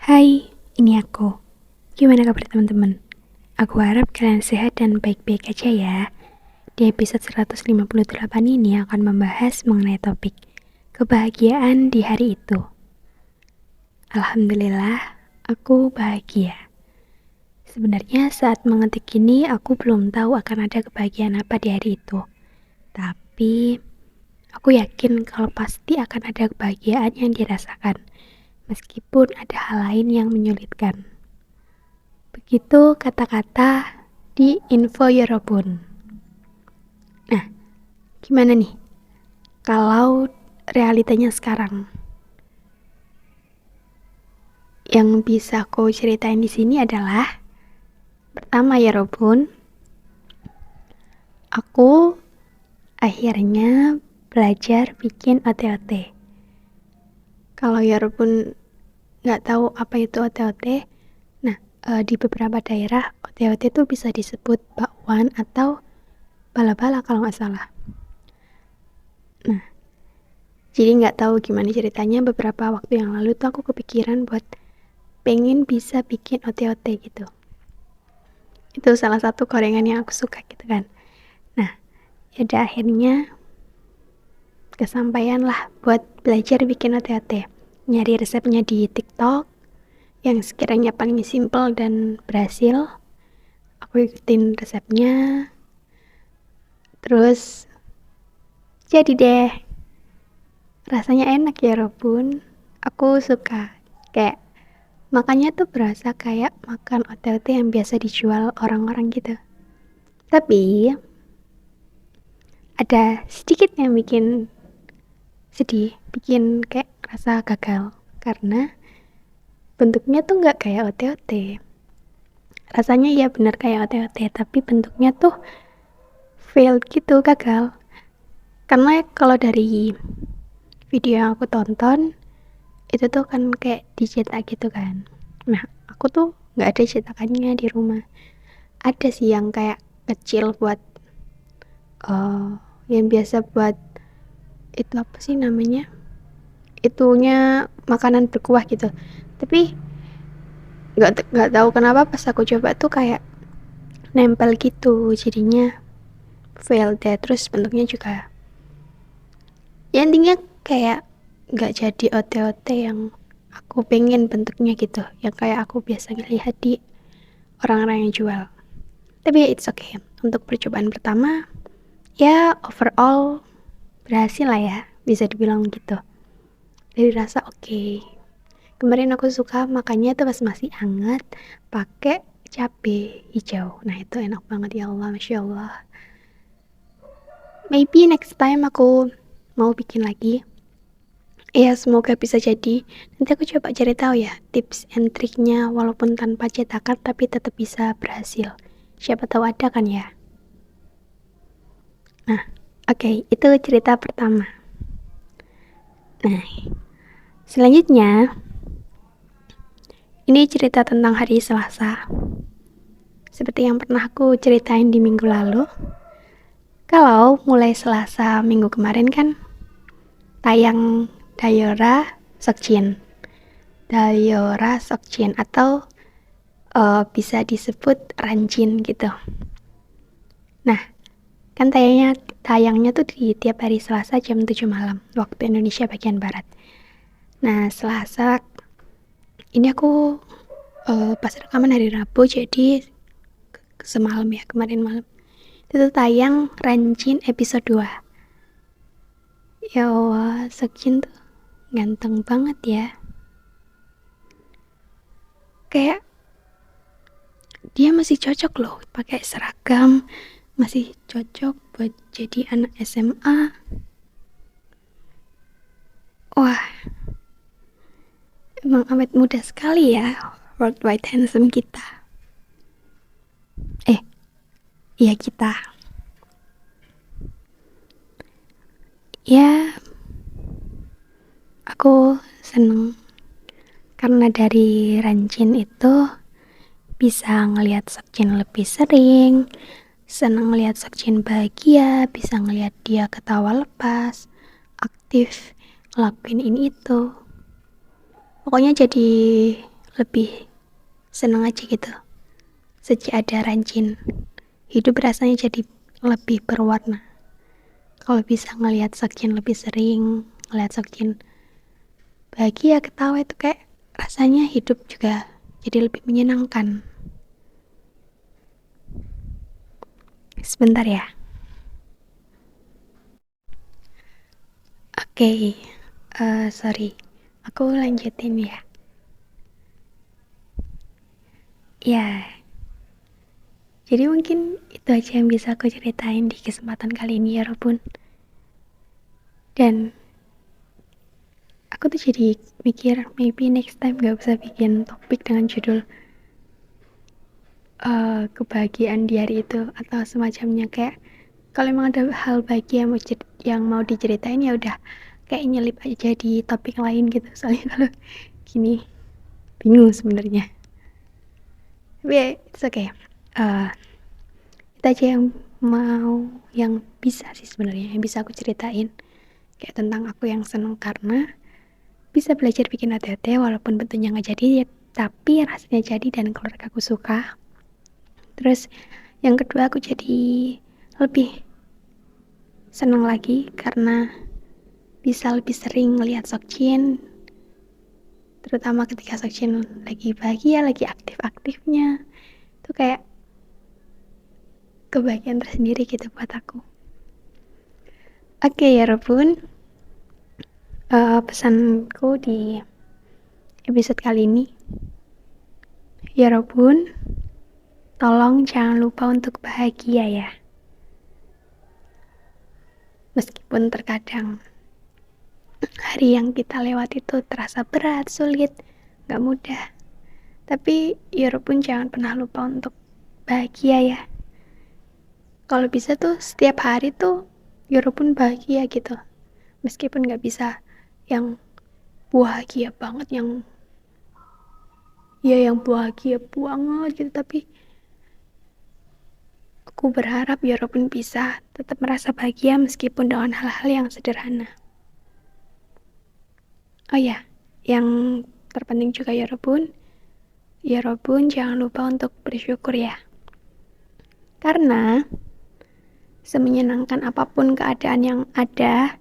Hai, ini aku. Gimana kabar teman-teman? Aku harap kalian sehat dan baik-baik aja ya. Di episode 158 ini akan membahas mengenai topik kebahagiaan di hari itu. Alhamdulillah, aku bahagia. Sebenarnya saat mengetik ini aku belum tahu akan ada kebahagiaan apa di hari itu. Tapi aku yakin kalau pasti akan ada kebahagiaan yang dirasakan, meskipun ada hal lain yang menyulitkan. Begitu kata-kata di info Yorobun. Nah, gimana nih kalau realitanya sekarang? Yang bisa aku ceritain di sini adalah pertama Yorobun, aku akhirnya belajar bikin ote-ote. Kalau Yorobun nggak tahu apa itu ote-ote, nah di beberapa daerah ote-ote itu bisa disebut bakwan atau bala-bala kalau nggak salah. Nah, jadi nggak tahu gimana ceritanya, beberapa waktu yang lalu tuh aku kepikiran buat pengen bisa bikin ote-ote gitu. Itu salah satu gorengan yang aku suka gitu kan. Nah, yaudah akhirnya kesampaian lah buat belajar bikin ote-ote. Nyari resepnya di TikTok yang sekiranya paling simple dan berhasil. Aku ikutin resepnya. Terus jadi deh. Rasanya enak ya Robun. Aku suka. Kayak makannya tuh berasa kayak makan ote-ote yang biasa dijual orang-orang gitu. Tapi ada sedikit yang bikin sedih, bikin kayak rasa gagal karena bentuknya tuh nggak kayak ote-ote. Rasanya ya bener kayak ote-ote, tapi bentuknya tuh failed gitu, gagal. Karena kalau dari video yang aku tonton itu tuh kan kayak dicetak gitu kan. Nah, aku tuh nggak ada cetakannya di rumah. Ada sih yang kayak kecil buat yang biasa buat itu apa sih namanya, itunya makanan berkuah gitu. Tapi nggak tahu kenapa pas aku coba tuh kayak nempel gitu, jadinya fail deh. Terus bentuknya juga ya intinya kayak nggak jadi ote-ote yang aku pengen bentuknya gitu, yang kayak aku biasa ngelihat di orang-orang yang jual. Tapi ya it's okay, untuk percobaan pertama ya overall berhasil lah ya, bisa dibilang gitu. Dari rasa oke. Kemarin aku suka makannya tuh pas masih hangat pakai cabai hijau. Nah itu enak banget ya Allah, Masya Allah. Maybe next time aku mau bikin lagi. Ya semoga bisa jadi. Nanti aku coba cari tahu ya tips and triknya, walaupun tanpa cetakan tapi tetap bisa berhasil. Siapa tahu ada kan ya. Nah, oke, itu cerita pertama. Nah, selanjutnya ini cerita tentang hari Selasa. Seperti yang pernah aku ceritain di minggu lalu. Kalau mulai Selasa minggu kemarin kan tayang Dayora Sokjin. Dayora Sokjin atau bisa disebut Ranjin gitu. Nah, kan tayangnya tuh di tiap hari Selasa jam 7 malam waktu Indonesia bagian Barat. Nah, Selasa ini aku pas rekaman hari Rabu, jadi semalam ya, kemarin malam itu tayang Ranjin episode 2. Ya Allah, Sokjin tuh ganteng banget ya. Kayak dia masih cocok loh pakai seragam, masih cocok buat jadi anak SMA. Wah, emang awet muda sekali ya worldwide handsome kita. Iya kita. Ya, aku seneng karena dari Ranjin itu bisa ngelihat Sokjin lebih sering, seneng ngelihat Sokjin bahagia, bisa ngelihat dia ketawa lepas, aktif ngelakuin ini itu. Pokoknya jadi lebih seneng aja gitu. Sejak ada Ranjin, hidup rasanya jadi lebih berwarna. Kalau bisa ngelihat Sekjen lebih sering, ngelihat Sekjen bahagia, ketawa, itu kayak rasanya hidup juga jadi lebih menyenangkan. Sebentar ya. Oke, sorry. Aku lanjutin ya. Ya, jadi mungkin itu aja yang bisa aku ceritain di kesempatan kali ini ya Robun. Dan aku tuh jadi mikir maybe next time gak bisa bikin topik dengan judul kebahagiaan di hari itu atau semacamnya. Kayak kalau emang ada hal bahagia yang mau diceritain ya udah kayak nyelip aja di topik lain gitu. Soalnya kalau gini bingung sebenarnya. Tapi ya, it's okay. Itu aja yang bisa sih sebenarnya, yang bisa aku ceritain kayak tentang aku yang seneng karena bisa belajar bikin ATT walaupun bentuknya nggak jadi ya, tapi rasanya jadi dan keluarga aku suka. Terus yang kedua, aku jadi lebih seneng lagi karena bisa lebih sering ngelihat Sekjen, terutama ketika Sekjen lagi bahagia, lagi aktif-aktifnya. Itu kayak kebahagiaan tersendiri gitu buat aku. Oke ya Robun, pesanku di episode kali ini, ya Robun, tolong jangan lupa untuk bahagia ya. Meskipun terkadang hari yang kita lewati itu terasa berat, sulit, gak mudah, tapi ya Robun jangan pernah lupa untuk bahagia ya. Kalau bisa tuh setiap hari tuh ya Robun bahagia gitu. Meskipun gak bisa yang bahagia banget, yang bahagia banget gitu, tapi aku berharap ya Robun bisa tetap merasa bahagia meskipun dengan hal-hal yang sederhana. Oh ya, yang terpenting juga ya Robun jangan lupa untuk bersyukur ya. Karena semenyenangkan apapun keadaan yang ada,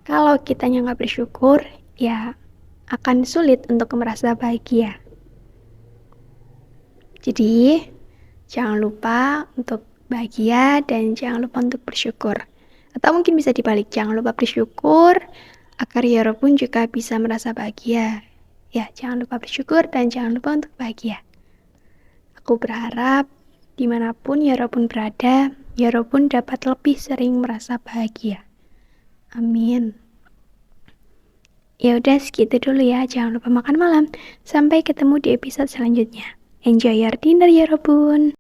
kalau kitanya gak bersyukur, ya akan sulit untuk merasa bahagia. Jadi, jangan lupa untuk bahagia dan jangan lupa untuk bersyukur. Atau mungkin bisa dibalik, jangan lupa bersyukur agar ya Robun juga bisa merasa bahagia. Ya, jangan lupa bersyukur dan jangan lupa untuk bahagia. Aku berharap dimanapun ya Robun berada, ya Robun dapat lebih sering merasa bahagia. Amin. Ya udah segitu dulu ya, jangan lupa makan malam. Sampai ketemu di episode selanjutnya. Enjoy your dinner ya Robun.